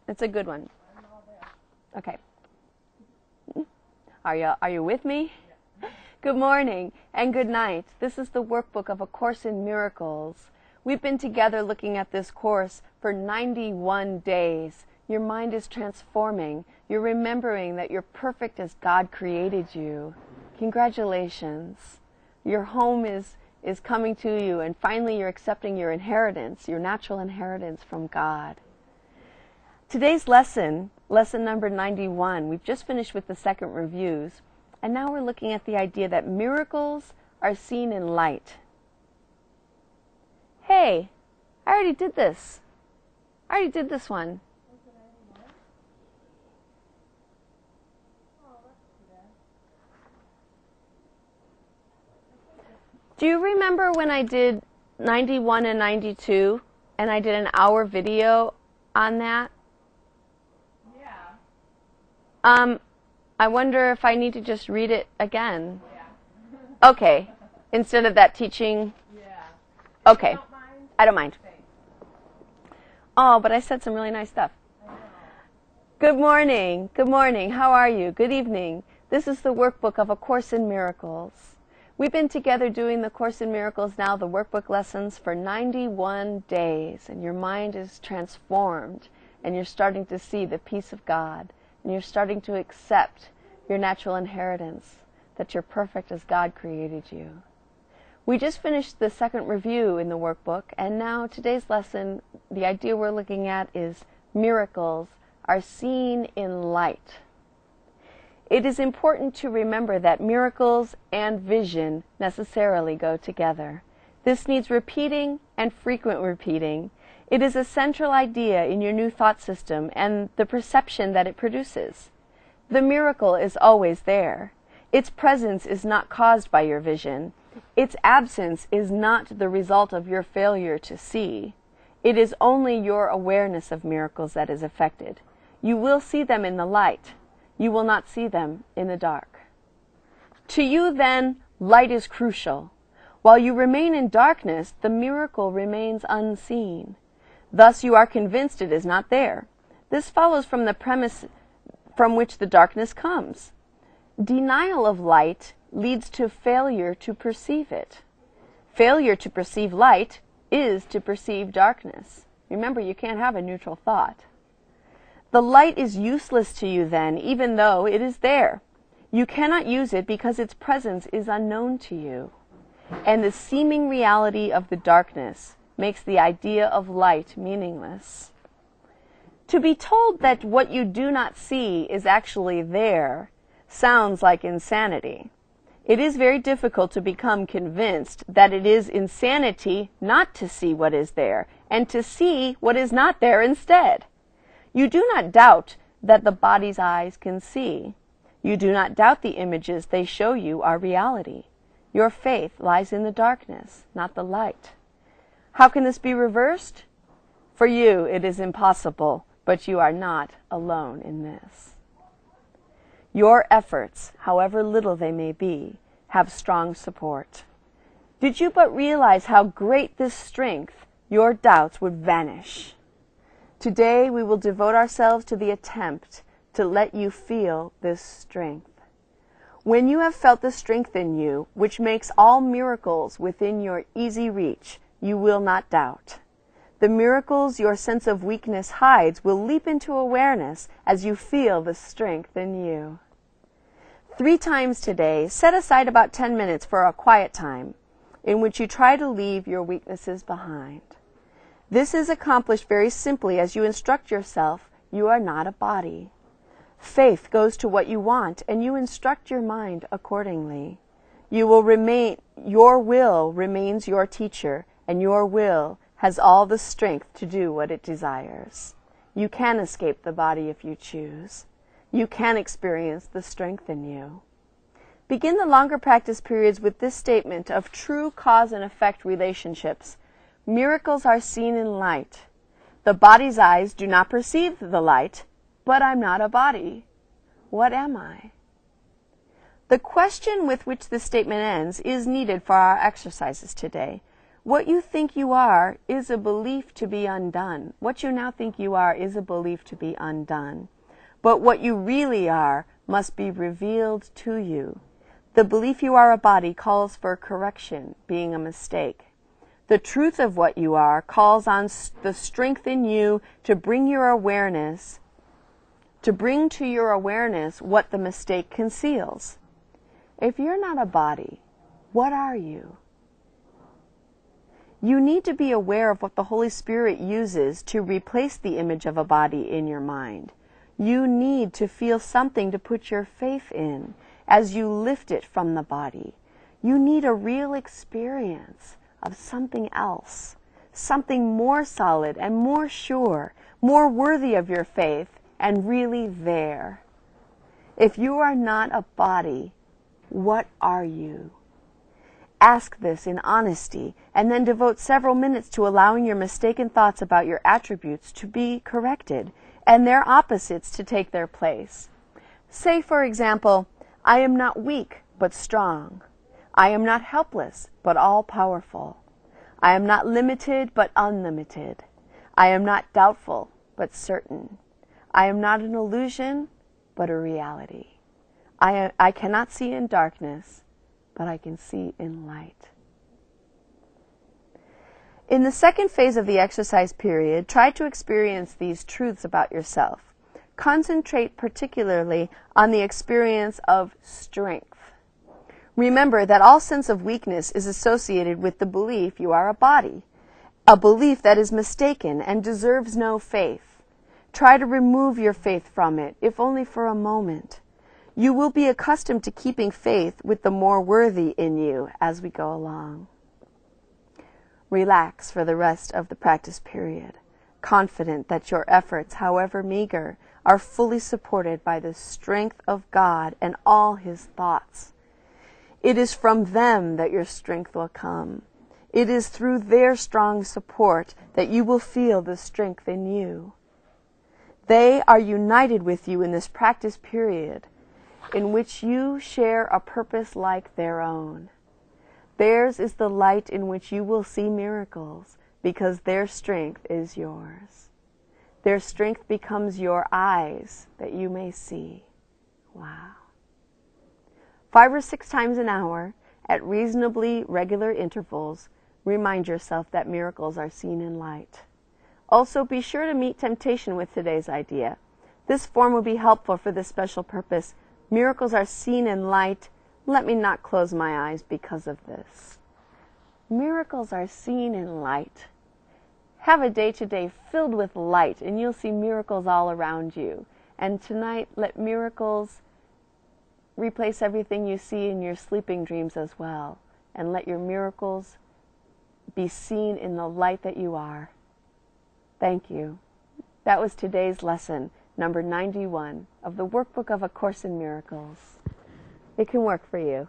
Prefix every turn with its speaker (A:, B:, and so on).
A: It's a good one. Okay. Are you with me? Good morning and good night. This is the workbook of A Course in Miracles. We've been together looking at this course for 91 days. Your mind is transforming. You're remembering that you're perfect as God created you. Congratulations. Your home is coming to you, and finally you're accepting your inheritance, your natural inheritance from God. Today's lesson number 91, we've just finished with the second reviews, and now we're looking at the idea that miracles are seen in light. Hey, I already did this. I already did this one. Do you remember when I did 91 and 92 and I did an hour video on that? Yeah. I wonder if I need to just read it again. Yeah. Okay. Instead of that teaching? Yeah. Okay. You don't mind? I don't mind. Thanks. Oh, but I said some really nice stuff. I know. Good morning. Good morning. How are you? Good evening. This is the workbook of A Course in Miracles. We've been together doing the Course in Miracles now, the workbook lessons, for 91 days, and your mind is transformed, and you're starting to see the peace of God, and you're starting to accept your natural inheritance, that you're perfect as God created you. We just finished the second review in the workbook, and now today's lesson, the idea we're looking at is miracles are seen in light. It is important to remember that miracles and vision necessarily go together. This needs repeating and frequent repeating. It is a central idea in your new thought system and the perception that it produces. The miracle is always there. Its presence is not caused by your vision. Its absence is not the result of your failure to see. It is only your awareness of miracles that is affected. You will see them in the light. You will not see them in the dark. To you, then, light is crucial. While you remain in darkness, the miracle remains unseen. Thus you are convinced it is not there. This follows from the premise from which the darkness comes. Denial of light leads to failure to perceive it. Failure to perceive light is to perceive darkness. Remember, you can't have a neutral thought. The light is useless to you then, even though it is there. You cannot use it because its presence is unknown to you. And the seeming reality of the darkness makes the idea of light meaningless. To be told that what you do not see is actually there sounds like insanity. It is very difficult to become convinced that it is insanity not to see what is there, and to see what is not there instead. You do not doubt that the body's eyes can see. You do not doubt the images they show you are reality. Your faith lies in the darkness, not the light. How can this be reversed? For you, it is impossible, but you are not alone in this. Your efforts, however little they may be, have strong support. Did you but realize how great this strength, your doubts would vanish. Today we will devote ourselves to the attempt to let you feel this strength. When you have felt the strength in you, which makes all miracles within your easy reach, you will not doubt. The miracles your sense of weakness hides will leap into awareness as you feel the strength in you. 3 times today, set aside about 10 minutes for a quiet time in which you try to leave your weaknesses behind. This is accomplished very simply as you instruct yourself, you are not a body. Faith goes to what you want, and you instruct your mind accordingly. Your will remains your teacher, and your will has all the strength to do what it desires. You can escape the body if you choose. You can experience the strength in you. Begin the longer practice periods with this statement of true cause and effect relationships. Miracles are seen in light. The body's eyes do not perceive the light, but I'm not a body. What am I? The question with which this statement ends is needed for our exercises today. What you think you are is a belief to be undone. What you now think you are is a belief to be undone. But what you really are must be revealed to you. The belief you are a body calls for correction, being a mistake. The truth of what you are calls on the strength in you to bring your awareness, to bring to your awareness what the mistake conceals. If you're not a body, what are you? You need to be aware of what the Holy Spirit uses to replace the image of a body in your mind. You need to feel something to put your faith in as you lift it from the body. You need a real experience of something else, something more solid and more sure, more worthy of your faith, and really there. If you are not a body, what are you? Ask this in honesty, and then devote several minutes to allowing your mistaken thoughts about your attributes to be corrected, and their opposites to take their place. Say, for example, I am not weak, but strong. I am not helpless, but all-powerful. I am not limited, but unlimited. I am not doubtful, but certain. I am not an illusion, but a reality. I cannot see in darkness, but I can see in light. In the second phase of the exercise period, try to experience these truths about yourself. Concentrate particularly on the experience of strength. Remember that all sense of weakness is associated with the belief you are a body, a belief that is mistaken and deserves no faith. Try to remove your faith from it, if only for a moment. You will be accustomed to keeping faith with the more worthy in you as we go along. Relax for the rest of the practice period, confident that your efforts, however meager, are fully supported by the strength of God and all His thoughts. It is from them that your strength will come. It is through their strong support that you will feel the strength in you. They are united with you in this practice period, in which you share a purpose like their own. Theirs is the light in which you will see miracles, because their strength is yours. Their strength becomes your eyes that you may see. Wow. 5 or 6 times an hour, at reasonably regular intervals, remind yourself that miracles are seen in light. Also, be sure to meet temptation with today's idea. This form will be helpful for this special purpose. Miracles are seen in light. Let me not close my eyes because of this. Miracles are seen in light. Have a day today filled with light, and you'll see miracles all around you. And tonight, let miracles replace everything you see in your sleeping dreams as well. And let your miracles be seen in the light that you are. Thank you. That was today's lesson, number 91 of the Workbook of A Course in Miracles. It can work for you.